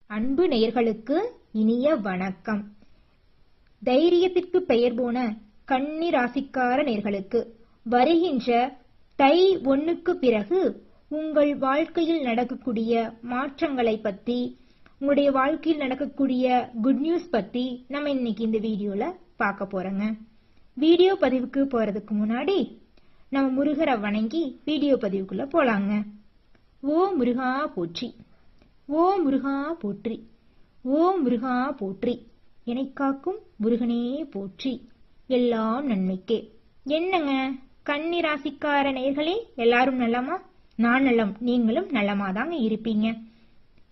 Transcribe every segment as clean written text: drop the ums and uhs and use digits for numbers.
அன்பு நேயர்களுக்கு இனிய வணக்கம். தைரியத்திற்கு பெயர் போன கன்னி ராசிக்கார நேயர்களுக்கு வருகின்ற தை 1க்கு பிறகு உங்கள் வாழ்க்கையில் நடக்கக்கூடிய மாற்றங்களை பத்தி, உங்களுடைய வாழ்க்கையில் நடக்கக்கூடிய குட் நியூஸ் பத்தி நம்ம இன்னைக்கு இந்த வீடியோல பார்க்க போறோங்க. வீடியோ பதிவுக்கு போறதுக்கு முன்னாடி நம்ம முருகரை வணங்கி வீடியோ பதிவுக்குள்ள போலாங்க. ஓ முருகா போற்றி, ஓ முருகா போற்றி, ஓ முருகா போற்றி, என்னை காக்கும் முருகனே போற்றி, எல்லாம் நன்மைக்கே. என்னங்க கன்னி ராசிக்கார நேயர்களே, எல்லாரும் நலமா? நான் நலம், நீங்களும் நலமாதாங்க இருப்பீங்க.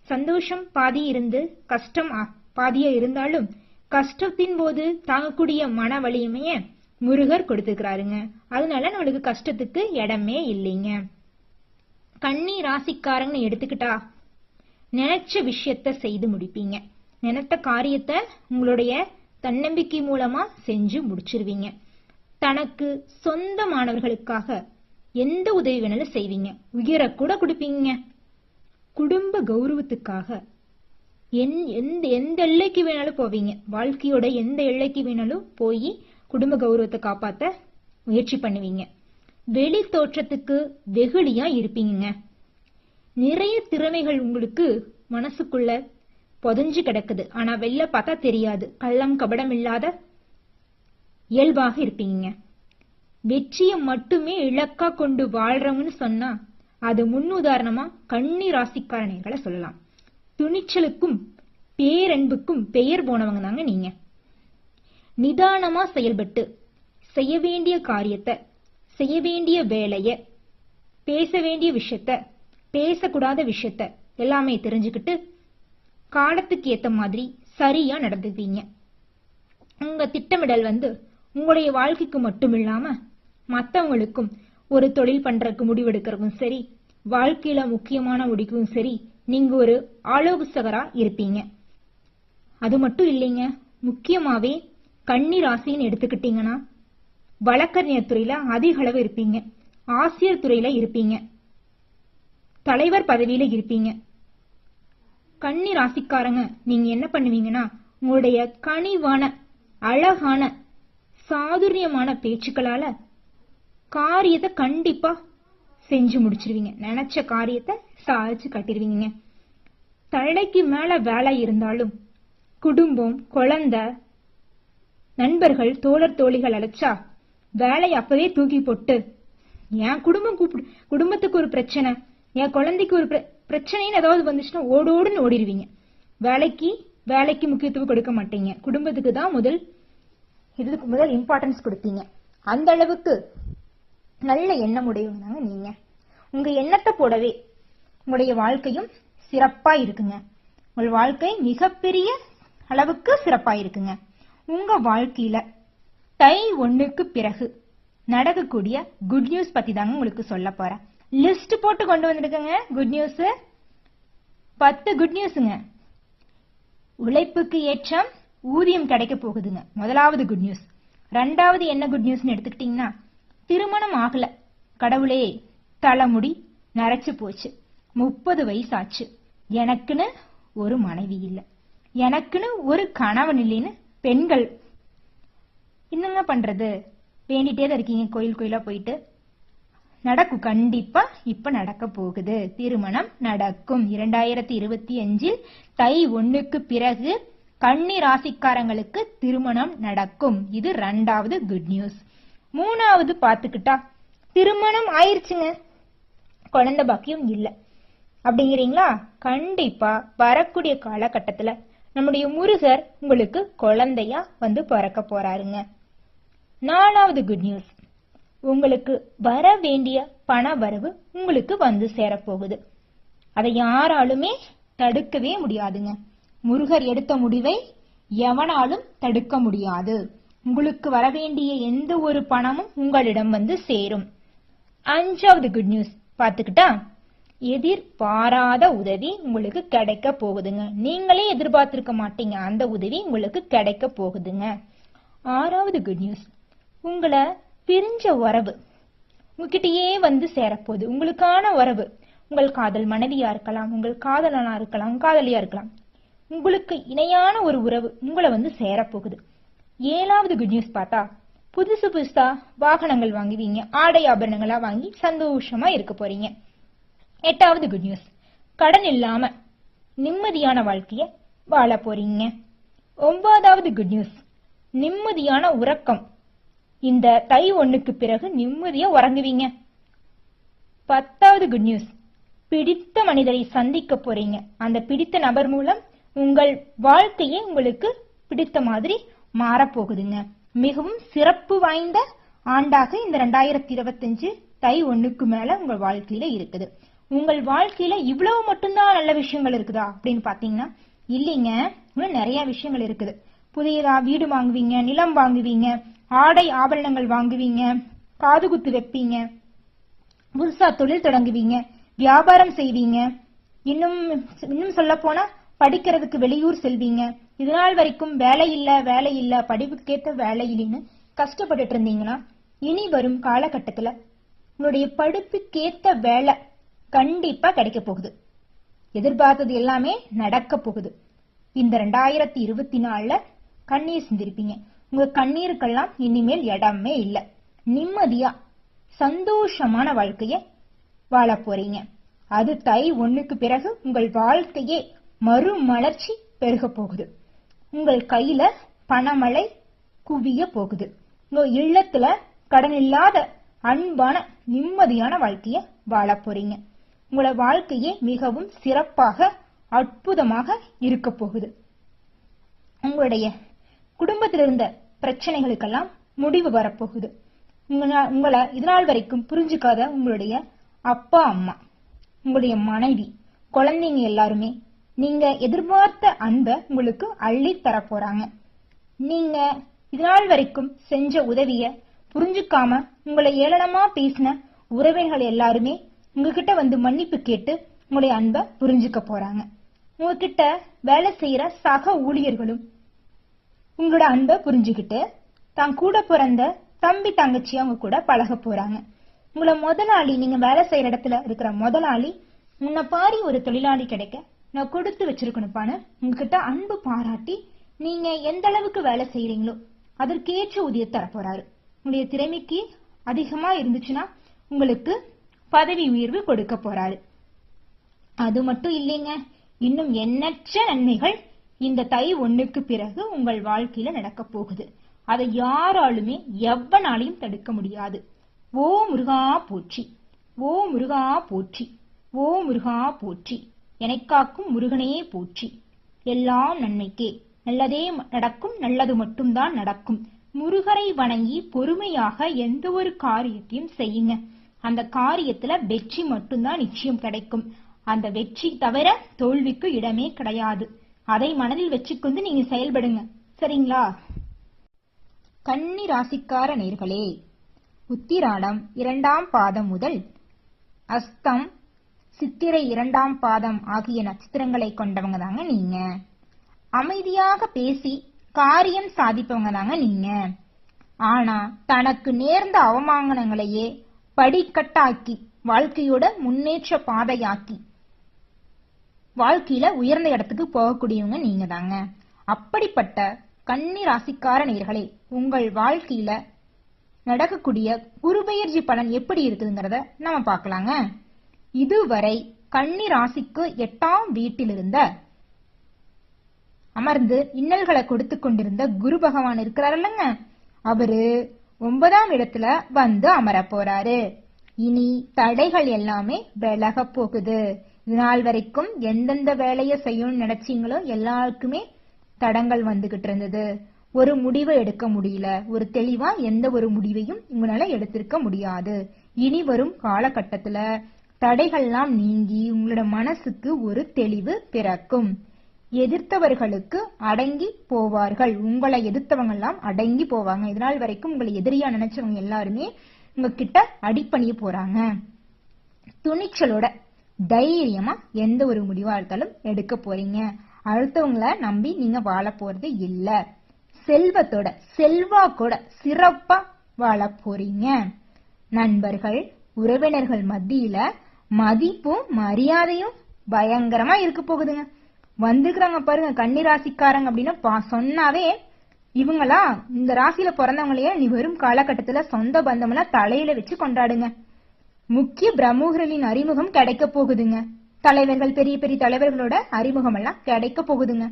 சந்தோஷம் பாதி இருந்து கஷ்டம் பாதியா இருந்தாலும் கஷ்டத்தின் போது தாங்கக்கூடிய மன வலிமைய முருகர் கொடுத்துக்கிறாருங்க. அதனால நம்மளுக்கு கஷ்டத்துக்கு இடமே இல்லைங்க. கன்னி ராசிக்காரங்க எடுத்துக்கிட்டா நினைச்ச விஷயத்த செய்து முடிப்பீங்க. நினைத்த காரியத்தை உங்களுடைய தன்னம்பிக்கை மூலமா செஞ்சு முடிச்சிருவீங்க. தனக்கு சொந்தமானவர்களுக்காக எந்த உதவி வேணாலும் செய்வீங்க. உயிரை கூட கொடுப்பீங்க. குடும்ப கௌரவத்துக்காக எந்த எல்லைக்கு வேணாலும் போவீங்க. வாழ்க்கையோட எந்த எல்லைக்கு வேணாலும் போய் குடும்ப கௌரவத்தை காப்பாத்த முயற்சி பண்ணுவீங்க. வெளி தோற்றத்துக்கு வெகுளியா இருப்பீங்க. நிறைய திறமைகள் உங்களுக்கு மனசுக்குள்ள புதைஞ்சு கிடக்குது. ஆனா வெளில பார்த்தா தெரியாது. கள்ளம் கபடம் இல்லாத இயல்பாக இருப்பீங்க. வெற்றியை மட்டுமே இலக்கா கொண்டு வாழ்றவங்கன்னு சொன்னா அது முன்னுதாரணமா கன்னி ராசிக்காரர்களை சொல்லலாம். துணிச்சலுக்கும் பேரன்புக்கும் பெயர் போனவங்க தாங்க நீங்க. நிதானமா செயல்பட்டு செய்ய வேண்டிய காரியத்தை, செய்ய வேண்டிய வேலைய, பேச வேண்டிய விஷயத்த, பேசக்கூடாத விஷயத்த எல்லாமே தெரிஞ்சுக்கிட்டு காலத்துக்கு ஏத்த மாதிரி சரியா நடந்துக்குவீங்க. உங்க திட்டமிடல் உங்களுடைய வாழ்க்கைக்கு மட்டும் இல்லாம மற்றவங்களுக்கும், ஒரு தொழில் பண்றதுக்கு முடிவெடுக்கிறதுக்கும் சரி, வாழ்க்கையில முக்கியமான முடிக்கும் சரி, நீங்க ஒரு ஆலோசகரா இருப்பீங்க. அது மட்டும் இல்லைங்க, முக்கியமாவே கன்னி ராசின்னு எடுத்துக்கிட்டீங்கன்னா வழக்கறிஞர் துறையில அதிக அளவு இருப்பீங்க. ஆசிரியர் துறையில இருப்பீங்க. தலைவர் பதவியில இருப்பீங்க. கன்னி ராசிக்காரங்க நீங்க என்ன பண்ணுவீங்கன்னா, உங்களுடைய கனிவான அழகான சாதுரியமான பேச்சுக்களால காரியத்தை கண்டிப்பா செஞ்சு முடிச்சிருவீங்க. நினைச்ச காரியத்தை சாதிச்சு கட்டிடுவீங்க. தலைக்கு மேல வேலை இருந்தாலும் குடும்பம், குழந்தை, நண்பர்கள், தோழர் தோழிகள் அழைச்சா வேலையை அப்பவே தூக்கி போட்டு, என் குடும்பத்துக்கு ஒரு பிரச்சனை, என் குழந்தைக்கு ஒரு பிரச்சனைன்னு ஏதாவது வந்துச்சுன்னா ஓடோடுன்னு ஓடிடுவீங்க. வேலைக்கு முக்கியத்துவம் கொடுக்க மாட்டீங்க. குடும்பத்துக்கு தான் முதல் இம்பார்ட்டன்ஸ் கொடுப்பீங்க. அந்த அளவுக்கு நல்ல எண்ணம் உடையவங்க நீங்க. உங்க எண்ணத்தை போடவே உங்களுடைய வாழ்க்கையும் சிறப்பா இருக்குங்க. உங்கள் வாழ்க்கை மிகப்பெரிய அளவுக்கு சிறப்பா இருக்குங்க. உங்க வாழ்க்கையில தை 1க்கு பிறகு நடக்கக்கூடிய குட் நியூஸ் பத்தி தாங்க உங்களுக்கு சொல்ல போறேன். லிஸ்ட் போட்டு கொண்டு வந்திருக்கங்க. குட் நியூஸ் 10 குட் நியூஸ்ங்க. உழைப்புக்கு ஏற்ற ஊதியம் கிடைக்க போகுதுங்க. முதலாவது குட் நியூஸ். ரெண்டாவது என்ன குட் நியூஸ்னு எடுத்துக்கிட்டீங்கன்னா, திருமணம் ஆகல, கடவுளே தலைமுடி நரைச்சு போச்சு, 30 வயசாச்சு, எனக்குன்னு ஒரு மனைவி இல்ல, எனக்குன்னு ஒரு கணவன் இல்லைன்னு பெண்கள் என்னங்க பண்றது, வேண்டிட்டே தான் இருக்கீங்க. கோயில் கோயிலா போயிட்டு நடக்கும். கண்டிப்பா இப்ப நடக்க போகுது. திருமணம் நடக்கும். 2025 தை 1க்கு பிறகு கன்னி ராசிக்காரங்களுக்கு திருமணம் நடக்கும். இது ரெண்டாவது குட் நியூஸ். மூணாவது பாத்துக்கிட்டா, திருமணம் ஆயிருச்சுங்க, குழந்தை பாக்கியம் இல்ல அப்படிங்கிறீங்களா? கண்டிப்பா வரக்கூடிய காலகட்டத்துல நம்முடைய முருகர் உங்களுக்கு குழந்தையா பிறக்க போறாருங்க. நாலாவது குட் நியூஸ், உங்களுக்கு வர வேண்டிய பண வரவு உங்களுக்கு சேரப்போகுது. அதை யாராலுமே தடுக்கவே முடியாதுங்க. முருகர் எடுத்த முடிவை எவனாலும் தடுக்க முடியாது. உங்களுக்கு வர வேண்டிய எந்த ஒரு பணமும் உங்களிடம் சேரும். அஞ்சாவது குட் நியூஸ் பாத்துக்கிட்டா, எதிர்பாராத உதவி உங்களுக்கு கிடைக்க போகுதுங்க. நீங்களே எதிர்பார்த்திருக்க மாட்டீங்க, அந்த உதவி உங்களுக்கு கிடைக்க போகுதுங்க. ஆறாவது குட் நியூஸ், உங்களை பிரிஞ்ச உறவு உங்ககிட்டயே சேரப்போகுது. உங்களுக்கான உறவு உங்கள் காதல் மனைவியா இருக்கலாம், உங்கள் காதலனா இருக்கலாம், காதலியா இருக்கலாம். உங்களுக்கு இணையான ஒரு உறவு உங்களை வந்து சேரப்போகுது. 7வது குட் நியூஸ் பார்த்தா, புதுசா வாகனங்கள் வாங்குவீங்க, ஆடை ஆபரணங்களா வாங்கி சந்தோஷமா இருக்க போறீங்க. 8வது குட் நியூஸ், கடன் இல்லாம நிம்மதியான வாழ்க்கைய வாழ போறீங்க. 9வது குட் நியூஸ், நிம்மதியான உறக்கம். இந்த தை 1க்கு பிறகு நிம்மதியா உறங்குவீங்க. 10வது குட் நியூஸ், பிடித்த மனிதரை சந்திக்க போறீங்க. அந்த பிடித்த நபர் மூலம் உங்கள் வாழ்க்கையே உங்களுக்கு பிடித்த மாதிரி மாறப்போகுதுங்க. மிகவும் சிறப்பு வாய்ந்த ஆண்டாக இந்த 2025 தை 1க்கு மேல உங்கள் வாழ்க்கையில இருக்குது. உங்கள் வாழ்க்கையில இவ்வளவு மட்டும்தான் நல்ல விஷயங்கள் இருக்குதா அப்படின்னு பாத்தீங்கன்னா இல்லைங்க, இன்னும் நிறைய விஷயங்கள் இருக்குது. புதியதா வீடு வாங்குவீங்க, நிலம் வாங்குவீங்க, ஆடை ஆபரணங்கள் வாங்குவீங்க, காதுகுத்து வைப்பீங்க, புதுசா தொழில் தொடங்குவீங்க, வியாபாரம் செய்வீங்க. இன்னும் சொல்ல போனா படிக்கிறதுக்கு வெளியூர் செல்வீங்க. இதனால் வரைக்கும் வேலை இல்ல படிப்புக்கேற்ற வேலை இல்லைன்னு கஷ்டப்பட்டுட்டு இருந்தீங்கன்னா இனி வரும் காலகட்டத்துல உங்களுடைய படிப்புக்கேற்ற வேலை கண்டிப்பா கிடைக்க போகுது. எதிர்பார்த்தது எல்லாமே நடக்க போகுது. இந்த 2024ல கண்ணீர் சிந்திருப்பீங்க. உங்க கண்ணீருக்கெல்லாம் இனிமேல் இடமே இல்லை. நிம்மதியா சந்தோஷமான வாழ்க்கைய வாழ போறீங்க. அது தை 1க்கு பிறகு உங்கள் வாழ்க்கையே மறுமலர்ச்சி பெருக போகுது. உங்கள் கையில பணமழை குவிய போகுது. உங்க இல்லத்துல கடன் இல்லாத அன்பான நிம்மதியான வாழ்க்கைய வாழ போறீங்க. உங்களோட வாழ்க்கையே மிகவும் சிறப்பாக அற்புதமாக இருக்க போகுது. உங்களுடைய குடும்பத்தில் இருந்த பிரச்சனைகளுக்கெல்லாம் முடிவு வரப்போகுது. உங்களை இதனால் வரைக்கும் புரிஞ்சுக்காத உங்களுடைய அப்பா அம்மா, உங்களுடைய மனைவி, குழந்தைங்க எல்லாருமே நீங்க எதிர்பார்த்த அன்பை உங்களுக்கு அள்ளி தர போறாங்க. நீங்க இதனால் வரைக்கும் செஞ்ச உதவிய புரிஞ்சுக்காம உங்களை ஏளனமா பேசின உறவினர்கள் எல்லாருமே உங்ககிட்ட வந்து மன்னிப்பு கேட்டு உங்களுடைய அன்பை புரிஞ்சுக்க போறாங்க. உங்ககிட்ட வேலை செய்யற சக ஊழியர்களும் உங்களோட அன்பை புரிஞ்சுக்கிட்டு தான் கூட பிறந்த தம்பி தங்கச்சி அவங்க கூட பழக போறாங்க. உங்களை முதலாளி, நீங்க வேலை செய்யற இடத்துல இருக்கிற முதலாளி, முன்ன பாரி ஒரு தொழிலாளி கிடைக்க நான் கொடுத்து வச்சிருக்கணும்பான்னு உங்ககிட்ட அன்பு பாராட்டி நீங்க எந்த அளவுக்கு வேலை செய்யறீங்களோ அதற்கேற்ற ஊதியத்தை தர போறாரு. உங்களுடைய திறமைக்கு அதிகமா இருந்துச்சுன்னா உங்களுக்கு பதவி உயர்வு கொடுக்க போறாரு. அது மட்டும் இல்லைங்க, இன்னும் எண்ணற்ற நன்மைகள் இந்த தை 1க்கு பிறகு உங்கள் வாழ்க்கையில நடக்க போகுது. அதை யாராலுமே எவ்வனாலையும் தடுக்க முடியாது. ஓ முருகா போற்றி, ஓ முருகா போற்றி, ஓ முருகா போற்றி, எனக்காக்கும் முருகனே போற்றி. எல்லாம் நன்மைக்கே, நல்லதே நடக்கும், நல்லது மட்டும்தான் நடக்கும். முருகரை வணங்கி பொறுமையாக எந்த ஒரு காரியத்தையும் செய்யுங்க. அந்த காரியத்துல வெற்றி மட்டும்தான் நிச்சயம் கிடைக்கும். அந்த வெற்றி தவிர தோல்விக்கு இடமே கிடையாது. அதை மனதில் வச்சுக்கொண்டு நீங்க செயல்படுங்க, சரிங்களா? கன்னி ராசிக்கார நேர்களே, உத்திராடம் 2ஆம் பாதம் முதல் அஸ்தம் சித்திரை 2ஆம் பாதம் ஆகிய நட்சத்திரங்களை கொண்டவங்க தாங்க நீங்க. அமைதியாக பேசி காரியம் சாதிப்பவங்க தாங்க நீங்க. ஆனா தனக்கு நேர்ந்த அவமானங்களையே படிக்கட்டாக்கி வாழ்க்கையோட முன்னேற்ற பாதையாக்கி வாழ்க்கையில உயர்ந்த இடத்துக்கு போகக்கூடியவங்க நீங்க தாங்க. அப்படிப்பட்ட கன்னி ராசிக்கார நேயர்களே, உங்கள் வாழ்க்கையில நடக்கக்கூடிய குருபெயர்ச்சி பலன் எப்படி இருக்குதுங்கிறத நம்ம பார்க்கலாங்க. இதுவரை கன்னி ராசிக்கு 8ஆம் வீட்டில் இருந்த அமர்ந்து இன்னல்களை கொடுத்து கொண்டிருந்த குரு பகவான் இருக்கிறாருல்லங்க, அவரு 9ஆம் இடத்துல வந்து அமர போறாரு. இனி தடைகள் எல்லாமே விலக போகுது. இதனால் வரைக்கும் எந்தெந்த வேலையை செய்யணும்னு நினைச்சீங்களோ எல்லாருக்குமே தடங்கள் வந்துகிட்டு இருந்தது. ஒரு முடிவை எடுக்க முடியல, ஒரு தெளிவா எந்த ஒரு முடிவையும் உங்களால எடுத்திருக்க முடியாது. இனி வரும் காலகட்டத்துல தடைகள்லாம் நீங்கி உங்களோட மனசுக்கு ஒரு தெளிவு பிறக்கும். எதிர்த்தவர்களுக்கு அடங்கி போவார்கள். உங்களை எதிர்த்தவங்க எல்லாம் அடங்கி போவாங்க. இதனால் வரைக்கும் உங்களை எதிரியா நினைச்சவங்க எல்லாருமே உங்ககிட்ட அடிப்பணிய போறாங்க. துணிச்சலோட தைரியமா எந்த ஒரு முடிவா இருந்தாலும் எடுக்க போறீங்க. அடுத்தவங்களை நம்பி நீங்க வாழ போறது இல்ல. செல்வத்தோட செல்வாக்கோட சிறப்பா வாழ போறீங்க. நண்பர்கள் உறவினர்கள் மத்தியில மதிப்பும் மரியாதையும் பயங்கரமா இருக்க போகுதுங்க. வந்துக்கிறாங்க பாருங்க கன்னி ராசிக்காரங்க அப்படின்னு சொன்னாவே இவங்களா இந்த ராசியில பிறந்தவங்களையே நீ வரும் காலகட்டத்துல சொந்த பந்தம்லாம் தலையில வச்சு கொண்டாடுங்க. முக்கிய பிரமுகர்களின் அறிமுகம் கிடைக்க போகுதுங்க. தலைவர்கள், பெரிய பெரிய தலைவர்களோட அறிமுகம் எல்லாம் கிடைக்க போகுதுங்க.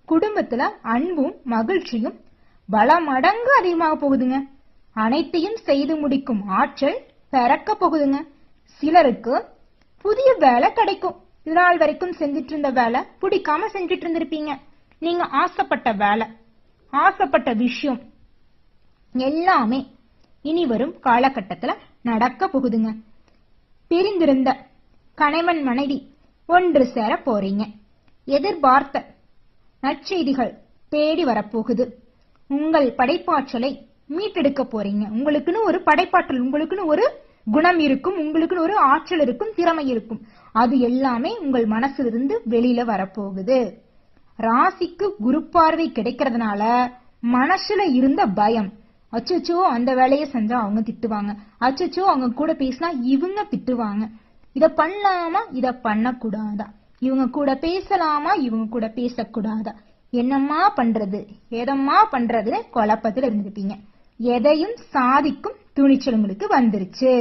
குடும்பத்துல அன்பும் மகிழ்ச்சியும் பல மடங்கு அதிகமாக போகுதுங்க. அனைத்தையும் செய்து முடிக்கும் ஆற்றல் பிறக்க போகுதுங்க. சிலருக்கு புதிய வேலை கிடைக்கும். இதனால் வரைக்கும் செஞ்சிட்டு இருந்த வேலை பிடிக்காம செஞ்சிட்டு இருந்திருப்பீங்க. நீங்க ஆசைப்பட்ட வேலை, ஆசைப்பட்ட விஷயம் எல்லாமே இனி வரும் காலகட்டத்துல நடக்க போகுதுங்க. பிரிந்திருந்த கணவன் மனைவி ஒன்று சேர போறீங்க. எதிர்பார்த்த நற்செய்திகள் தேடி வரப்போகுது. உங்கள் படைப்பாற்றலை மீட்டெடுக்க போறீங்க. உங்களுக்குன்னு ஒரு படைப்பாற்றல், உங்களுக்குன்னு ஒரு குணம் இருக்கும், உங்களுக்குன்னு ஒரு ஆற்றல் இருக்கும், திறமை இருக்கும். அது எல்லாமே உங்கள் மனசிலிருந்து வெளியில வரப்போகுது. ராசிக்கு குரு பார்வை கிடைக்கிறதுனால மனசுல இருந்த பயம், அச்சோ அந்த வேலையை செஞ்சா அவங்க திட்டுவாங்க, அச்சோ அவங்க கூட பேசினா இவங்க திட்டுவாங்க, இத பண்ணலாமா இத பண்ணக்கூடாதா, இவங்க கூட பேசலாமா இவங்க கூட பேசக்கூடாதா, என்னம்மா பண்றது எதம்மா பண்றது குழப்பத்துல இருந்திருப்பீங்க. எதையும் சாதிக்கும் துணிச்சல் உங்களுக்கு வந்துருச்சு.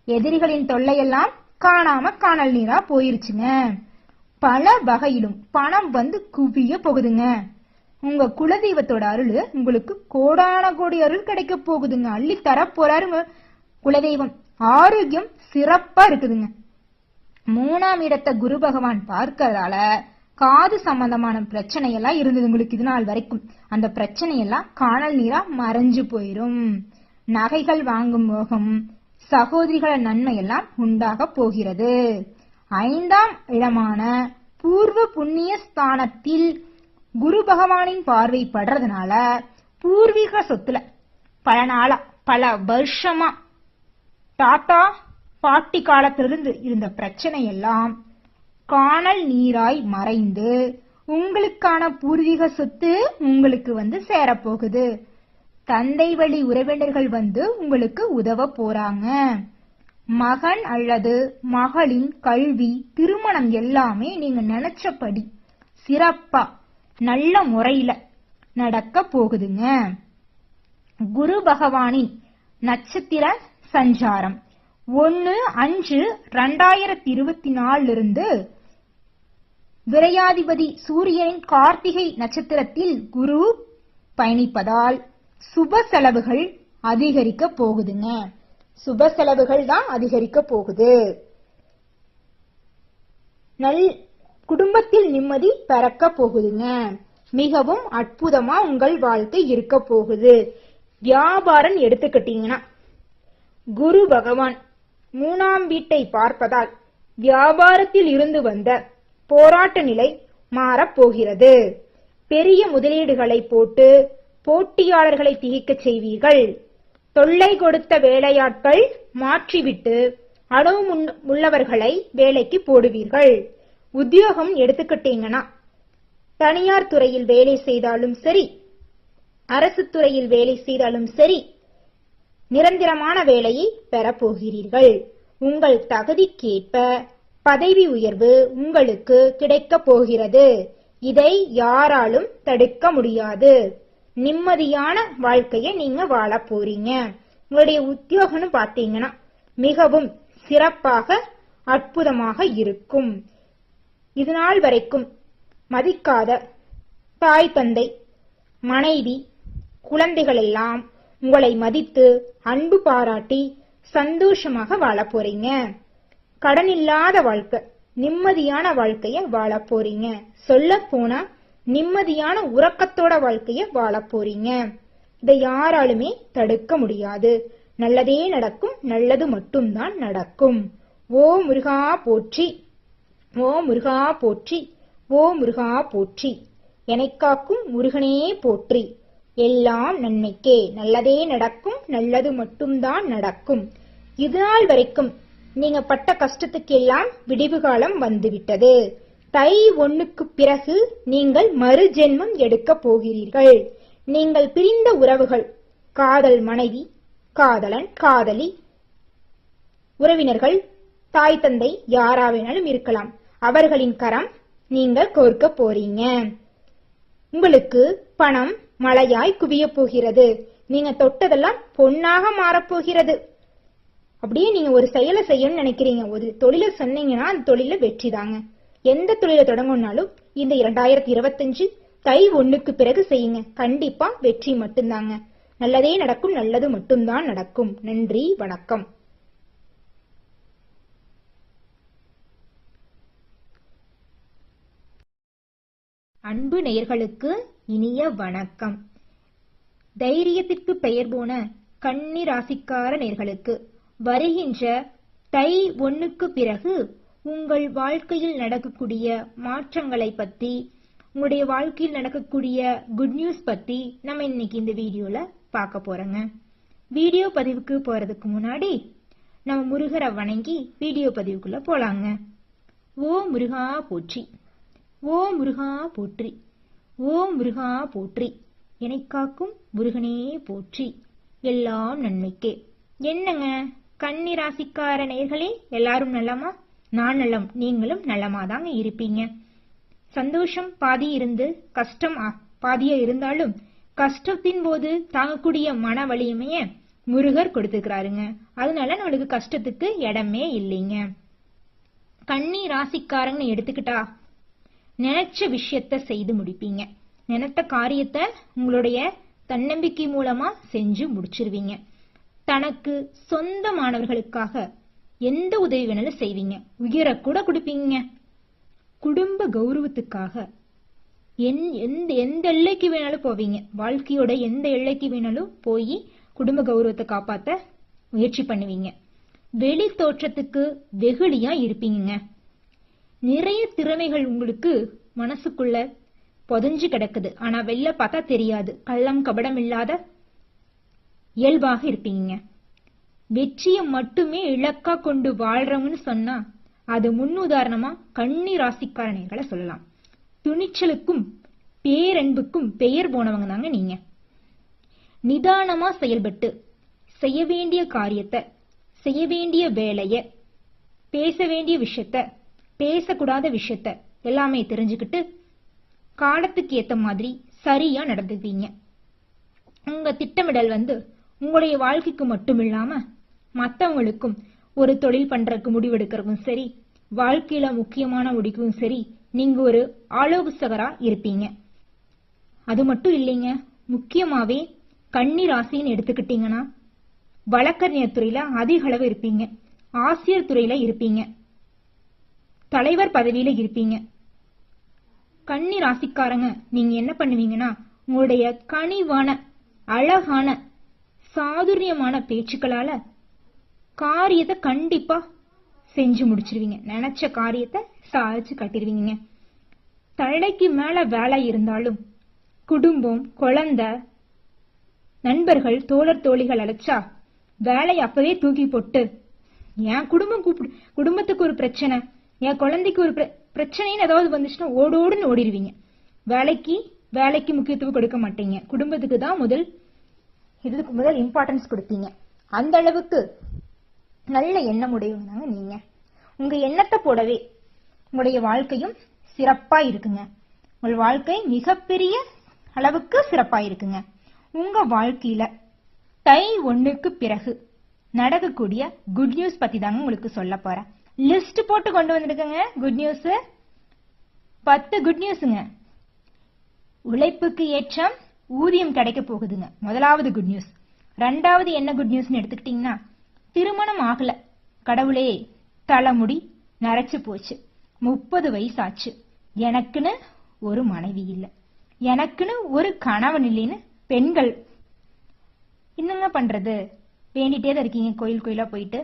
எதிரிகளின் தொல்லையெல்லாம் காணாம காணல் நீரா போயிருச்சுங்க. பல வகையிலும் பணம் வந்து குவிய போகுதுங்க. உங்க குலதெய்வத்தோட அருள் உங்களுக்கு கோடான கோடி அருள் கிடைக்க போகுதுங்க. அள்ளி தர போறாருங்க குலதெய்வம். ஆரோக்கியம் சிறப்பா இருக்குதுங்க. 3ஆம் இடத்தை குரு பகவான் பார்க்கறதால காது சம்பந்தமான பிரச்சனை எல்லாம் இருந்தது உங்களுக்கு இது நாள் வரைக்கும். அந்த பிரச்சனை எல்லாம் காணல் நீரா மறைஞ்சு போயிரும். நகைகள் வாங்கும் மோகம், சகோதரிகள நன்மை எல்லாம் உண்டாக போகிறது. 5ஆம் இடமான பூர்வ புண்ணிய ஸ்தானத்தில் குரு பகவானின் பார்வை படுறதுனால பூர்வீக சொத்துல பல நாளா பல வருஷமா தாத்தா பாட்டி காலத்திலிருந்து இருந்த பிரச்சனை எல்லாம் காணல் நீராய் மறைந்து உங்களுக்கான பூர்வீக சொத்து உங்களுக்கு வந்து சேரப்போகுது. தந்தை வழி உறவினர்கள் வந்து உங்களுக்கு உதவ போறாங்க. மகன் அல்லது மகளின் கல்வி, திருமணம் எல்லாமே நீங்க நினைச்சபடி சிறப்பா நல்ல முறையில நடக்க போகுதுங்க. குரு பகவானின் நட்சத்திர சஞ்சாரம் 1/5/2024 இருந்து விரையாதிபதி சூரியனின் கார்த்திகை நட்சத்திரத்தில் குரு பயணிப்பதால் சுப செலவுகள் அதிகரிக்க போகுதுங்க. சுப செலவுகள் தான் அதிகரிக்க போகுது. குடும்பத்தில் நிம்மதி பிறக்க போகுதுங்க. மிகவும் அற்புதமா உங்கள் வாழ்க்கை இருக்க போகுது. வியாபாரம் எடுத்துக்கிட்டீங்கன்னா குரு பகவான் 3ஆம் வீட்டை பார்ப்பதால் வியாபாரத்தில் இருந்து வந்த போராட்ட நிலை மாறப்போகிறது. பெரிய முதலீடுகளை போட்டு போட்டியாளர்களை திகைக்க செய்வீர்கள். தொல்லை கொடுத்த வேலையாட்கள் மாற்றிவிட்டு அனுபவம் உள்ளவர்களை வேலைக்கு போடுவீர்கள். உத்தியோகம் எடுத்துக்கிட்டீங்கன்னா தனியார் துறையில் வேலை செய்தாலும் சரி, அரசு துறையில் வேலை செய்தாலும் சரி, நிரந்தரமான வேலையை பெறப்போகிறீர்கள். உங்கள் தகுதிக்கேற்ப பதவி உயர்வு உங்களுக்கு கிடைக்க போகிறது. இதை யாராலும் தடுக்க முடியாது. நிம்மதியான வாழ்க்கையை நீங்க வாழ போறீங்க. உங்களுடைய உத்தியோகம்னு பாத்தீங்கன்னா மிகவும் சிறப்பாக அற்புதமாக இருக்கும். இதுநாள் வரைக்கும் மதிக்காத தாய், தந்தை, மனைவி, குழந்தைகள் எல்லாம் உங்களை மதித்து அன்பு பாராட்டி சந்தோஷமாக வாழ போறீங்க. கடன் இல்லாத வாழ்க்கை, நிம்மதியான வாழ்க்கைய வாழ போறீங்க. சொல்ல போனா நிம்மதியான உறக்கத்தோட வாழ்க்கைய வாழ போறீங்க. இதை யாராலுமே தடுக்க முடியாது. நல்லதே நடக்கும், நல்லது மட்டும்தான் நடக்கும். ஓ முருகா போற்றி, ஓ முருகா போற்றி, ஓ முருகா போற்றி. எனைக்காக்கும் முருகனே போற்றி. எல்லாம் நன்மைக்கே, நல்லதே நடக்கும், நல்லது மட்டும்தான் நடக்கும். இதுநாள் வரைக்கும் நீங்க பட்ட கஷ்டத்துக்கு எல்லாம் விடிவு காலம் வந்துவிட்டது. தை 1க்கு பிறகு நீங்கள் மறு ஜென்மம் எடுக்க போகிறீர்கள். நீங்கள் பிரிந்த உறவுகள், காதல் மனைவி, காதலன், காதலி, உறவினர்கள், தாய் தந்தை யாராவேனாலும் இருக்கலாம். அவர்களின் கரம் நீங்கள் கோர்க்க போறீங்க. உங்களுக்கு பணம் மழையாய் குவிய போகிறது. நீங்க தொட்டதெல்லாம் பொன்னாக மாறப்போகிறது. அப்படியே நீங்க ஒரு செயலை செய்யணும்னு நினைக்கிறீங்க, ஒரு தொழிலை சொன்னீங்கன்னா அந்த தொழில வெற்றி தாங்க. எந்த தொழிலை தொடங்கணும்னாலும் இந்த 2025 தை 1க்கு பிறகு செய்யுங்க. கண்டிப்பா வெற்றி மட்டும்தாங்க. நல்லதே நடக்கும், நல்லது மட்டும்தான் நடக்கும். நன்றி, வணக்கம். அன்பு நேயர்களுக்கு இனிய வணக்கம். தைரியத்திற்கு பெயர் போன கன்னி ராசிக்கார நேயர்களுக்கு வருகின்ற தை 1க்கு பிறகு உங்கள் வாழ்க்கையில் நடக்கக்கூடிய மாற்றங்களை பத்தி, உங்களுடைய வாழ்க்கையில் நடக்கக்கூடிய குட் நியூஸ் பத்தி நம்ம இன்னைக்கு இந்த வீடியோல பார்க்க போறோங்க. வீடியோ பதிவுக்கு போறதுக்கு முன்னாடி நம்ம முருகரை வணங்கி வீடியோ பதிவுக்குள்ள போலாங்க. ஓ முருகா போற்றி, ஓ முருகா போற்றி, ஓ முருகா போற்றி, என்னை காக்கும் முருகனே போற்றி, எல்லாம் நன்மைக்கே. என்னங்க கன்னி ராசிக்கார நேயர்களே, எல்லாரும் நலமா? நான் நலம், நீங்களும் நலமாதாங்க இருப்பீங்க. சந்தோஷம் பாதி இருந்து கஷ்டம் பாதியா இருந்தாலும் கஷ்டத்தின் போது தாங்கக்கூடிய மன வலிமைய முருகர் கொடுத்துக்கிறாருங்க. அதனால நம்மளுக்கு கஷ்டத்துக்கு இடமே இல்லைங்க. கன்னி ராசிக்காரங்கன்னு எடுத்துக்கிட்டா நினைச்ச விஷயத்த செய்து முடிப்பீங்க. நினைத்த காரியத்தை உங்களுடைய தன்னம்பிக்கை மூலமா செஞ்சு முடிச்சிருவீங்க. தனக்கு சொந்தமானவர்களுக்காக எந்த உதவி வேணாலும் செய்வீங்க. உயிரை கூட கொடுப்பீங்க. குடும்ப கௌரவத்துக்காக எந்த எல்லைக்கு வேணாலும் போவீங்க. வாழ்க்கையோட எந்த எல்லைக்கு வேணாலும் போய் குடும்ப கௌரவத்தை காப்பாத்த முயற்சி பண்ணுவீங்க. வெளி தோற்றத்துக்கு வெகுளியா இருப்பீங்க. நிறைய திறமைகள் உங்களுக்கு மனசுக்குள்ள பொதஞ்சு கிடக்குது. ஆனா வெளில பார்த்தா தெரியாது. கள்ளம் கபடம் இல்லாத இயல்பாக இருப்பீங்க. வெற்றியை மட்டுமே இலக்கா கொண்டு வாழ்றவங்கன்னு சொன்னா அது முன்னுதாரணமா கன்னி ராசிக்காரர்களை சொல்லலாம். துணிச்சலுக்கும் பேரன்புக்கும் பெயர் போனவங்க தாங்க நீங்க. நிதானமா செயல்பட்டு செய்ய வேண்டிய காரியத்தை, செய்ய வேண்டிய வேலைய, பேச வேண்டிய விஷயத்த, பேசக்கூடாத விஷயத்த எல்லாமே தெரிஞ்சுக்கிட்டு காலத்துக்கு ஏத்த மாதிரி சரியா நடந்துப்பீங்க. உங்க திட்டமிடல் உங்களுடைய வாழ்க்கைக்கு மட்டும் இல்லாம மற்றவங்களுக்கும், ஒரு தொழில் பண்றதுக்கு முடிவெடுக்கிறதும் சரி, வாழ்க்கையில முக்கியமான முடிவும் சரி, நீங்க ஒரு ஆலோசகரா இருப்பீங்க. அது மட்டும் இல்லைங்க, முக்கியமாவே கன்னி ராசின்னு எடுத்துக்கிட்டீங்கன்னா வழக்கறிஞர் துறையில அதிக அளவு இருப்பீங்க. ஆசிரியர் துறையில இருப்பீங்க. தலைவர் பதவியில இருப்பீங்க. கன்னி ராசிக்காரங்க நீங்க என்ன பண்ணுவீங்கன்னா, உங்களுடைய கனிவான அழகான சாதுரியமான பேச்சுக்களால காரியத்தை கண்டிப்பா செஞ்சு முடிச்சிருவீங்க. நினைச்ச காரியத்தை சாதிச்சு கட்டிடுவீங்க. தலைக்கு மேல வேலை இருந்தாலும் குடும்பம், குழந்தை, நண்பர்கள், தோழர் தோழிகள் அழைச்சா வேலையை அப்பவே தூக்கி போட்டு, என் குடும்பத்துக்கு ஒரு பிரச்சனை, என் குழந்தைக்கு ஒரு பிரச்சனைன்னு ஏதாவது வந்துச்சுன்னா ஓடோடுன்னு ஓடிடுவீங்க. வேலைக்கு முக்கியத்துவம் கொடுக்க மாட்டீங்க. குடும்பத்துக்கு தான் முதல் இம்பார்ட்டன்ஸ் கொடுப்பீங்க. அந்த அளவுக்கு நல்ல எண்ணம் உடையவங்க நீங்க. உங்க எண்ணத்தை போடவே உங்களுடைய வாழ்க்கையும் சிறப்பா இருக்குங்க. உங்கள் வாழ்க்கை மிகப்பெரிய அளவுக்கு சிறப்பா இருக்குங்க. உங்க வாழ்க்கையில தை 1க்கு பிறகு நடக்கக்கூடிய குட் நியூஸ் பத்தி தாங்க உங்களுக்கு சொல்ல போறேன். லிஸ்ட் போட்டு கொண்டு வந்திருக்கங்க. குட் நியூஸ் 10 குட் நியூஸ்ங்க. உழைப்புக்கு ஏற்ற ஊதியம் கிடைக்க போகுதுங்க. முதலாவது குட் நியூஸ். ரெண்டாவது என்ன குட் நியூஸ்னு எடுத்துக்கிட்டீங்கன்னா, திருமணம் ஆகல, கடவுளே தலைமுடி நரைச்சு போச்சு, 30 வயசாச்சு, எனக்குன்னு ஒரு மனைவி இல்ல, எனக்குன்னு ஒரு கணவன் இல்லைன்னு பெண்கள் என்னங்க பண்றது, வேண்டிட்டே தான் இருக்கீங்க. கோயில் கோயிலா போயிட்டு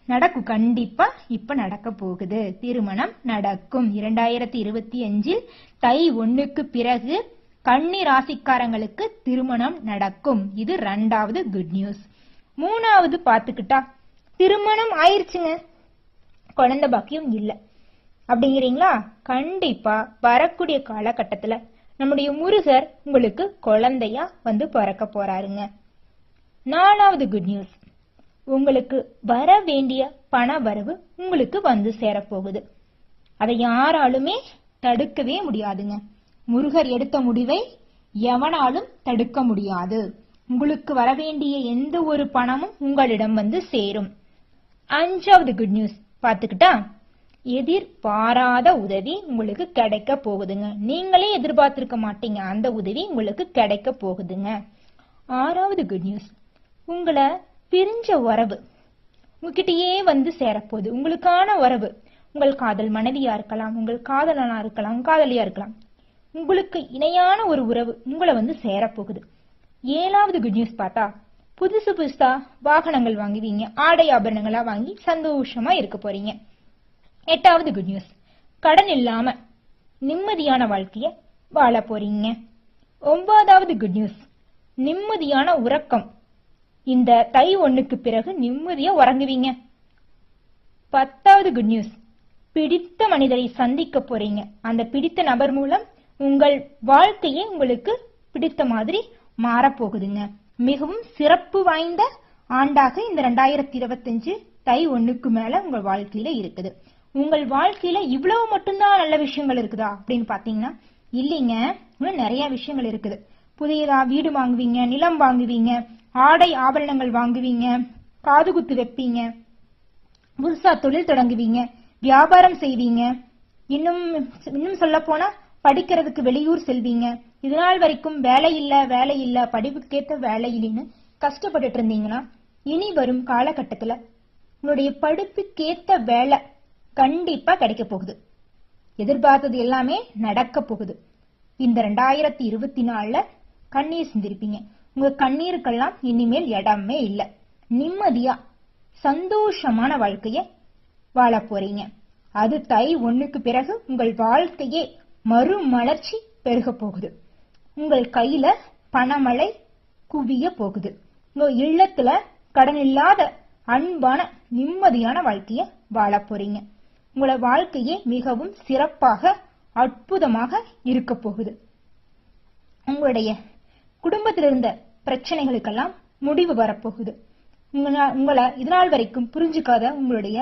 நடக்கும். கண்டிப்பா இப்ப நடக்க போகுது. திருமணம் நடக்கும். 2025 தை 1க்கு பிறகு கன்னி ராசிக்காரங்களுக்கு திருமணம் நடக்கும். இது ரெண்டாவது குட் நியூஸ். மூணாவது பாத்துக்கிட்டா, திருமணம் ஆயிருச்சுங்க, குழந்தை பாக்கியம் இல்ல அப்படிங்கிறீங்களா? கண்டிப்பா வரக்கூடிய காலகட்டத்துல நம்முடைய முருகர் உங்களுக்கு குழந்தையா பிறக்க போறாருங்க. நாலாவது குட் நியூஸ், உங்களுக்கு வர வேண்டிய பண வரவு உங்களுக்கு சேரப்போகுது. அதை யாராலுமே தடுக்கவே முடியாதுங்க. முருகர் எடுத்த முடிவை எவனாலும் தடுக்க முடியாது. உங்களுக்கு வரவேண்டிய எந்த ஒரு பணமும் உங்களிடம் வந்து சேரும். 5வது குட் நியூஸ் பாத்துக்கிட்டா, எதிர்பாராத உதவி உங்களுக்கு கிடைக்க போகுதுங்க. நீங்களே எதிர்பார்த்திருக்க மாட்டீங்க, அந்த உதவி உங்களுக்கு கிடைக்க போகுதுங்க. 6வது குட் நியூஸ், உங்களை பிரிஞ்ச உறவு உங்ககிட்டயே வந்து சேரப்போகுது. உங்களுக்கான உறவு, உங்கள் காதல் மனைவியா இருக்கலாம், உங்கள் காதலனா இருக்கலாம், காதலியா இருக்கலாம், உங்களுக்கு இணையான ஒரு உறவு உங்களை வந்து சேரப்போகுது. 7வது குட் நியூஸ் பார்த்தா, புதுசா வாகனங்கள் வாங்குவீங்க, ஆடை ஆபரணங்களா வாங்கி சந்தோஷமா இருக்க போறீங்க. 8வது குட் நியூஸ், கடன் இல்லாம நிம்மதியான வாழ்க்கைய வாழ போறீங்க. 9வது குட் நியூஸ், நிம்மதியான உறக்கம். இந்த தை 1க்கு பிறகு நிம்மதியா உறங்குவீங்க. 10வது குட் நியூஸ், பிடித்த மனிதரை சந்திக்க போறீங்க. அந்த பிடித்த நபர் மூலம் உங்கள் வாழ்க்கையே உங்களுக்கு பிடித்த மாதிரி மாறப்போகுதுங்க. மிகவும் சிறப்பு வாய்ந்த ஆண்டாக இந்த 2025 தை 1க்கு மேல உங்கள் வாழ்க்கையில இருக்குது. உங்கள் வாழ்க்கையில இவ்வளவு மட்டும்தான் நல்ல விஷயங்கள் இருக்குதா அப்படின்னு பாத்தீங்கன்னா இல்லைங்க, இன்னும் நிறைய விஷயங்கள் இருக்குது. புதியதா வீடு வாங்குவீங்க, நிலம் வாங்குவீங்க, ஆடை ஆபரணங்கள் வாங்குவீங்க, காதுகுத்து வைப்பீங்க, புதுசா தொழில் தொடங்குவீங்க, வியாபாரம் செய்வீங்க, இன்னும் சொல்ல போனா படிக்கிறதுக்கு வெளியூர் செல்வீங்க. இதனால் வரைக்கும் வேலை இல்ல படிப்புக்கேற்ற வேலை இல்லைன்னு கஷ்டப்பட்டுட்டு இருந்தீங்கன்னா இனி வரும் காலகட்டத்துல உங்களுடைய படிப்புக்கேற்ற வேலை கண்டிப்பா கிடைக்க போகுது. எதிர்பார்த்தது எல்லாமே நடக்க போகுது. இந்த 2024ல கண்ணீர் சிந்திருப்பீங்க. உங்க கண்ணீருக்கெல்லாம் இனிமேல் இடமே இல்லை. நிம்மதியா சந்தோஷமான வாழ்க்கைய வாழ போறீங்க. அது தை 1க்கு பிறகு உங்கள் வாழ்க்கையே மறுமலர்ச்சி பெருக போகுது. உங்கள் கையில பணமழை குவிய போகுது. உங்க இல்லத்துல கடன் இல்லாத அன்பான நிம்மதியான வாழ்க்கைய வாழ போறீங்க. உங்களோட வாழ்க்கையே மிகவும் சிறப்பாக அற்புதமாக இருக்க போகுது. உங்களுடைய குடும்பத்தில் இருந்த பிரச்சனைகளுக்கெல்லாம் முடிவு வரப்போகுது. உங்களை இதனால் வரைக்கும் புரிஞ்சுக்காத உங்களுடைய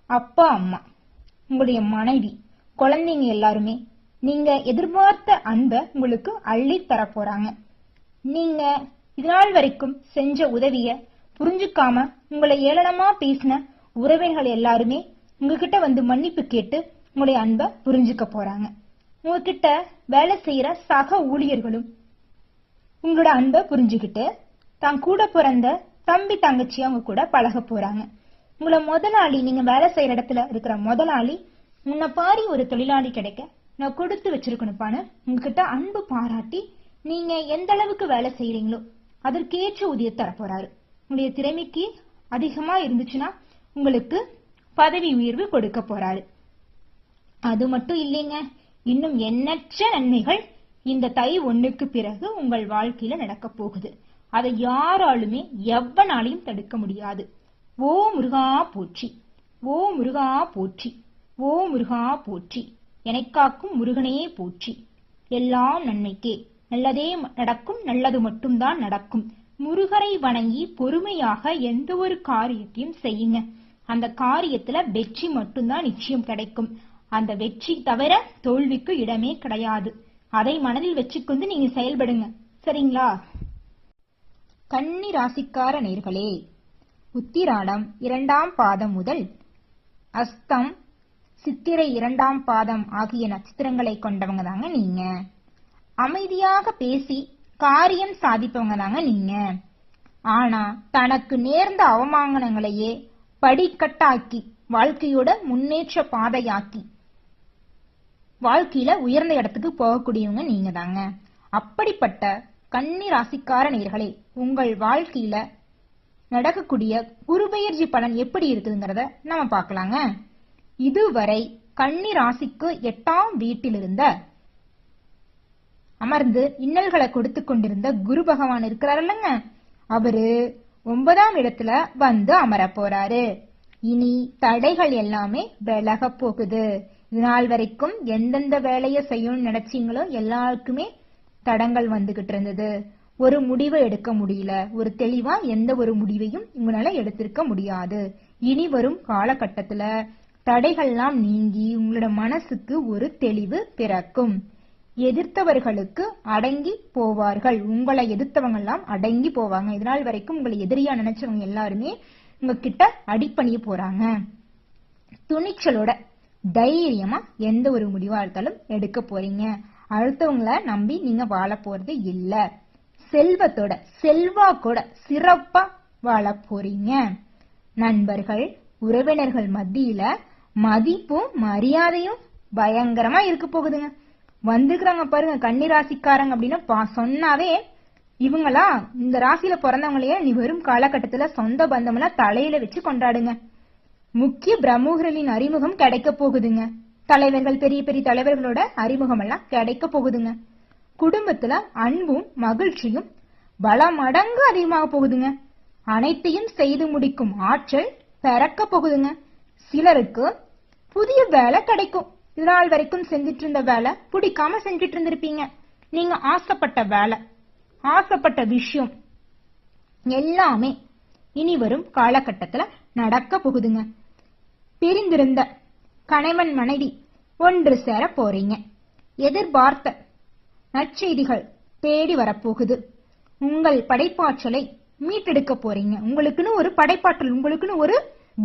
அப்பா அம்மா, உங்களுடைய மனைவி, குழந்தைங்க எல்லாருமே நீங்க எதிர்பார்த்த அன்பை உங்களுக்கு அள்ளி தர போறாங்க. நீங்க இதனால் வரைக்கும் செஞ்ச உதவிய புரிஞ்சுக்காம உங்களை ஏளனமா பேசின உறவினர்கள் எல்லாருமே உங்ககிட்ட வந்து மன்னிப்பு கேட்டு உங்களுடைய அன்பை புரிஞ்சுக்க போறாங்க. உங்ககிட்ட வேலை செய்யற சக ஊழியர்களும் உங்களோட அன்பை புரிஞ்சுக்கிட்டு தான் கூட பிறந்த தம்பி தங்கச்சி அவங்க கூட பழக போறாங்க. உங்களை முதலாளி, நீங்க வேலை செய்யற இடத்துல இருக்கிற முதலாளி, முன்ன பாரி ஒரு தொழிலாளி கிடைக்க நான் கொடுத்து வச்சிருக்கணும்பான்னு உங்ககிட்ட அன்பு பாராட்டி நீங்க எந்த அளவுக்கு வேலை செய்யறீங்களோ அதற்கேற்ற ஊதியம் தர போறாரு. உங்களுடைய திறமைக்கு அதிகமா இருந்துச்சுன்னா உங்களுக்கு பதவி உயர்வு கொடுக்க போறாரு. அது மட்டும் இல்லைங்க, இன்னும் எண்ணற்ற நன்மைகள் இந்த தை 1க்கு பிறகு உங்கள் வாழ்க்கையில நடக்க போகுது. அதை யாராலுமே எவ்வனாலையும் தடுக்க முடியாது. ஓ முருகா போற்றி, ஓ முருகா போற்றி, ஓ முருகா போற்றி, எனக்காக்கும் முருகனே போற்றி. எல்லாம் நன்மைக்கே, நல்லதே நடக்கும், நல்லது மட்டும்தான் நடக்கும். முருகரை வணங்கி பொறுமையாக எந்த ஒரு காரியத்தையும் செய்யுங்க. அந்த காரியத்துல வெற்றி மட்டும்தான் நிச்சயம் கிடைக்கும். அந்த வெற்றி தவிர தோல்விக்கு இடமே கிடையாது. அதை மனதில் வச்சுக்கொண்டு நீங்க செயல்படுங்க, சரிங்களா? கன்னி ராசிக்கார நேர்களே, உத்திராடம் 2ஆம் பாதம் முதல் அஸ்தம் சித்திரை 2ஆம் பாதம் ஆகிய நட்சத்திரங்களை கொண்டவங்க தாங்க நீங்க. அமைதியாக பேசி காரியம் சாதிப்பவங்க தாங்க நீங்க. ஆனா தனக்கு நேர்ந்த அவமானங்களையே படிக்கட்டாக்கி வாழ்க்கையோட முன்னேற்ற பாதையாக்கி வாழ்க்கையில உயர்ந்த இடத்துக்கு போகக்கூடியவங்க நீங்க தாங்க. அப்படிப்பட்ட கன்னி ராசிக்கார நேர்களே, உங்கள் வாழ்க்கையில நடக்கக்கூடிய குருபெயர்ச்சி பலன் எப்படி இருக்குதுங்கிறத நம்ம பார்க்கலாங்க. இதுவரை கன்னி ராசிக்கு 8ஆம் வீட்டில் இருந்த அமர்ந்து இன்னல்களை கொடுத்து கொண்டிருந்த குரு பகவான் இருக்கிறாருல்லங்க, அவரு 9ஆம் இடத்துல வந்து அமர போறாரு. இனி தடைகள் எல்லாமே விலக போகுது. இதனால் வரைக்கும் எந்தெந்த வேலையை செய்யணும்னு நினைச்சீங்களோ எல்லாருக்குமே தடங்கள் வந்துகிட்டு இருந்தது. ஒரு முடிவை எடுக்க முடியல, ஒரு தெளிவா எந்த ஒரு முடிவையும் உங்களால எடுத்திருக்க முடியாது. இனி வரும் காலகட்டத்துல தடைகள்லாம் நீங்கி உங்களோட மனசுக்கு ஒரு தெளிவு பிறக்கும். எதிர்த்தவர்களுக்கு அடங்கி போவார்கள். உங்களை எதிர்த்தவங்க எல்லாம் அடங்கி போவாங்க. இதனால் வரைக்கும் உங்களை எதிரியா நினைச்சவங்க எல்லாருமே உங்ககிட்ட அடிப்பணிய போறாங்க. துணிச்சலோட தைரியமா எந்த ஒரு முடிவா இருந்தாலும் எடுக்க போறீங்க. அடுத்தவங்களை நம்பி நீங்க வாழ போறது இல்ல. செல்வத்தோட செல்வாக்கோட சிறப்பா வாழ போறீங்க. நண்பர்கள் உறவினர்கள் மத்தியில மதிப்பும் மரியாதையும் பயங்கரமா இருக்க போகுதுங்க. வந்துக்கிறாங்க பாருங்க கன்னிராசிக்காரங்க அப்படின்னு சொன்னாவே இவங்களா இந்த ராசியில பிறந்தவங்களையே நீ வரும் காலகட்டத்துல சொந்த பந்தமெல்லாம் தலையில வச்சு கொண்டாடுங்க. முக்கிய பிரமுகர்களின் அறிமுகம் கிடைக்க போகுதுங்க. தலைவர்கள் பெரிய பெரிய தலைவர்களோட அறிமுகம் எல்லாம் கிடைக்க போகுதுங்க. குடும்பத்துல அன்பும் மகிழ்ச்சியும் பல மடங்கு அதிகமாக போகுதுங்க. அனைத்தையும் செய்து முடிக்கும் ஆற்றல் பிறக்க போகுதுங்க. சிலருக்கு புதிய வேலை கிடைக்கும். இதனால் வரைக்கும் செஞ்சிட்டு இருந்த வேலை பிடிக்காம செஞ்சிட்டு இருந்திருப்பீங்க. நீங்க ஆசைப்பட்ட வேலை ஆசைப்பட்ட விஷயம் எல்லாமே இனி வரும் காலகட்டத்துல நடக்க போகுதுங்க. பிரிந்திருந்த கணவன் மனைவி ஒன்று சேர போறீங்க. எதிர்பார்த்த நற்செய்திகள் தேடி வரப்போகுது. உங்கள் படைப்பாற்றலை மீட்டெடுக்க போறீங்க. உங்களுக்குன்னு ஒரு படைப்பாற்றல், உங்களுக்குன்னு ஒரு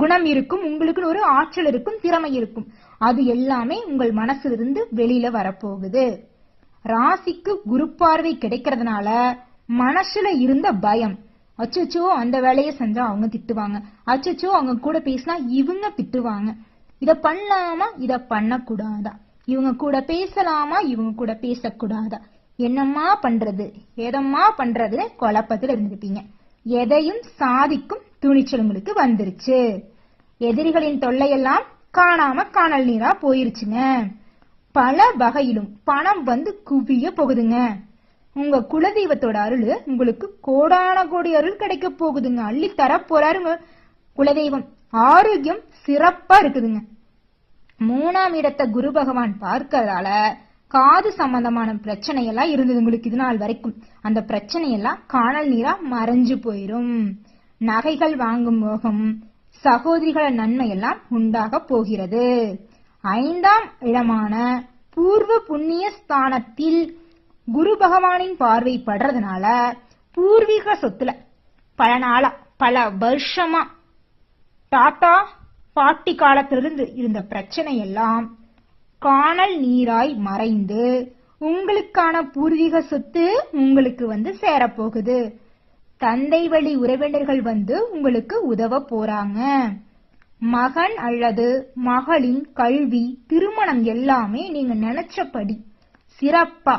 குணம் இருக்கும், உங்களுக்குன்னு ஒரு ஆற்றல் இருக்கும், திறமை இருக்கும். அது எல்லாமே உங்கள் மனசிலிருந்து வெளியில வரப்போகுது. ராசிக்கு குரு பார்வை கிடைக்கிறதுனால மனசுல இருந்த பயம், அச்சோ அந்த வேலையை செஞ்சா அவங்க திட்டுவாங்க, அச்சோ அவங்க கூட பேசினா இவங்க திட்டுவாங்க, இத பண்ணலாமா இத பண்ணக்கூடாதா, இவங்க கூட பேசலாமா இவங்க கூட பேசக்கூடாதா, என்னம்மா பண்றது எதம்மா பண்றதுன்னு குழப்பத்துல இருந்திருப்பீங்க. எதையும் சாதிக்கும் துணிச்சல் உங்களுக்கு வந்துருச்சு. எதிரிகளின் தொல்லையெல்லாம் காணாம காணல் நீரா போயிருச்சுங்க. பல வகையிலும் பணம் வந்து குவிய போகுதுங்க. உங்க குலதெய்வத்தோட அருள் உங்களுக்கு கோடான கோடி அருள் கிடைக்க போகுதுங்க. அள்ளி தர போறாருங்க குலதெய்வம். ஆரோக்கியம் சிறப்பா இருக்குதுங்க. 3ஆம் இடத்தை குரு பகவான் பார்க்கறதால காது சம்பந்தமான பிரச்சனை எல்லாம் இருந்தது உங்களுக்கு இது நாள் வரைக்கும். அந்த பிரச்சனை எல்லாம் காணல் நீரா மறைஞ்சு போயிரும். நகைகள் வாங்கும் மோகம், சகோதரிகள நன்மை எல்லாம் உண்டாக போகிறது. 5ஆம் இடமான பூர்வ புண்ணிய ஸ்தானத்தில் குரு பகவானின் பார்வை படுறதுனால பூர்வீக சொத்துல பல நாளா பல வருஷமா தாத்தா பாட்டி காலத்திலிருந்து இருந்த பிரச்சனை எல்லாம் காணல் நீராய் மறைந்து உங்களுக்கான பூர்வீக சொத்து உங்களுக்கு வந்து சேரப்போகுது. தந்தை வழி உறவினர்கள் வந்து உங்களுக்கு உதவ போறாங்க. மகன் அல்லது மகளின் கல்வி திருமணம் எல்லாமே நீங்க நினைச்சபடி சிறப்பா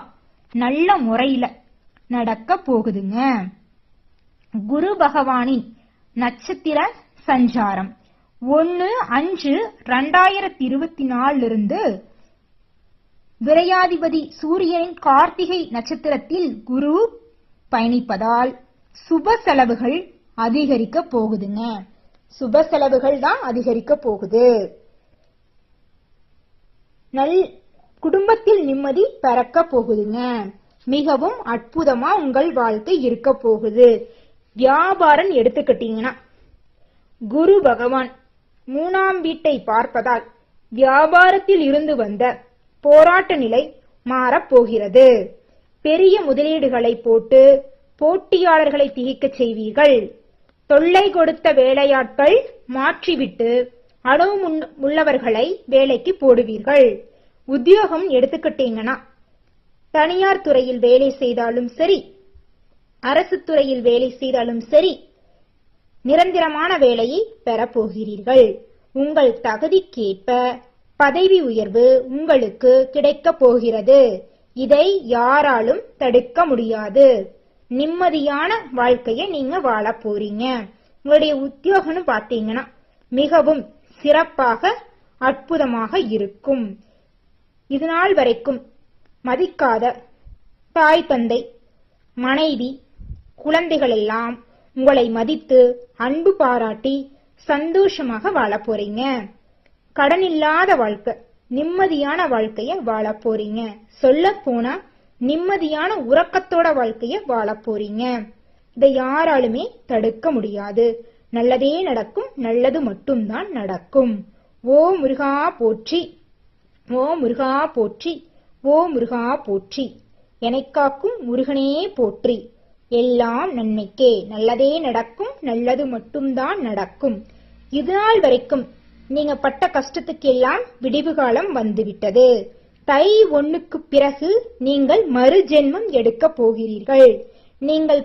நல்ல முறையில நடக்க போகுதுங்க. குரு பகவானின் நட்சத்திர சஞ்சாரம் 1/5/2024 இருந்து விரையாதிபதி சூரியனின் கார்த்திகை நட்சத்திரத்தில் குரு பயணிப்பதால் சுப செலவுகள் அதிகரிக்க போகுதுங்க. சுப செலவுகள் தான் அதிகரிக்க போகுது. குடும்பத்தில் நிம்மதி பிறக்க போகுதுங்க. மிகவும் அற்புதமா உங்கள் வாழ்க்கை இருக்க போகுது. வியாபாரம் எடுத்துக்கிட்டீங்கன்னா குரு பகவான் 3ஆம் வீட்டை பார்ப்பதால் வியாபாரத்தில் இருந்து வந்த போராட்ட நிலை மாறப்போகிறது. பெரிய முதலீடுகளை போட்டு போட்டியாளர்களை திகைக்க செய்வீர்கள். தொல்லை கொடுத்த வேலையாட்கள் மாற்றிவிட்டு அனுபவமுள்ளவர்களை வேலைக்கு போடுவீர்கள். உத்தியோகம் எடுத்துக்கிட்டீங்கன்னா தனியார் துறையில் வேலை செய்தாலும் சரி, அரசு துறையில் வேலை செய்தாலும் சரி, நிரந்தரமான வேலையை பெறப்போகிறீர்கள். உங்கள் தகுதிக்கேற்ப பதவி உயர்வு உங்களுக்கு கிடைக்க போகிறது. இதை யாராலும் தடுக்க முடியாது. நிம்மதியான வாழ்க்கையை நீங்க வாழ போறீங்க. உங்களுடைய உத்தியோகம்னு பாத்தீங்கன்னா மிகவும் சிறப்பாக அற்புதமாக இருக்கும். இதுநாள் வரைக்கும் மதிக்காத தாய் தந்தை மனைவி குழந்தைகள் எல்லாம் உங்களை மதித்து அன்பு பாராட்டி சந்தோஷமாக வாழ போறீங்க. கடன் இல்லாத வாழ்க்கை, நிம்மதியான வாழ்க்கைய வாழ போறீங்க. சொல்ல போனா நிம்மதியான உறக்கத்தோட வாழ்க்கைய வாழ போறீங்க. இதை யாராலுமே தடுக்க முடியாது. நல்லதே நடக்கும், நல்லது மட்டும்தான் நடக்கும். ஓ முருகா போற்றி, ஓ முருகா போற்றி, ஓ முருகா போற்றி. எனைக் காக்கும் முருகனே போற்றி. எல்லாம் நன்மைக்கே, நல்லதே நடக்கும், நல்லது மட்டும்தான் நடக்கும். இதுநாள் வரைக்கும் நீங்க பட்ட கஷ்டத்துக்கெல்லாம் விடிவு காலம் வந்துவிட்டது. தை 1க்கு பிறகு நீங்கள் மறு ஜென்மம் எடுக்கப் போகிறீர்கள். நீங்கள்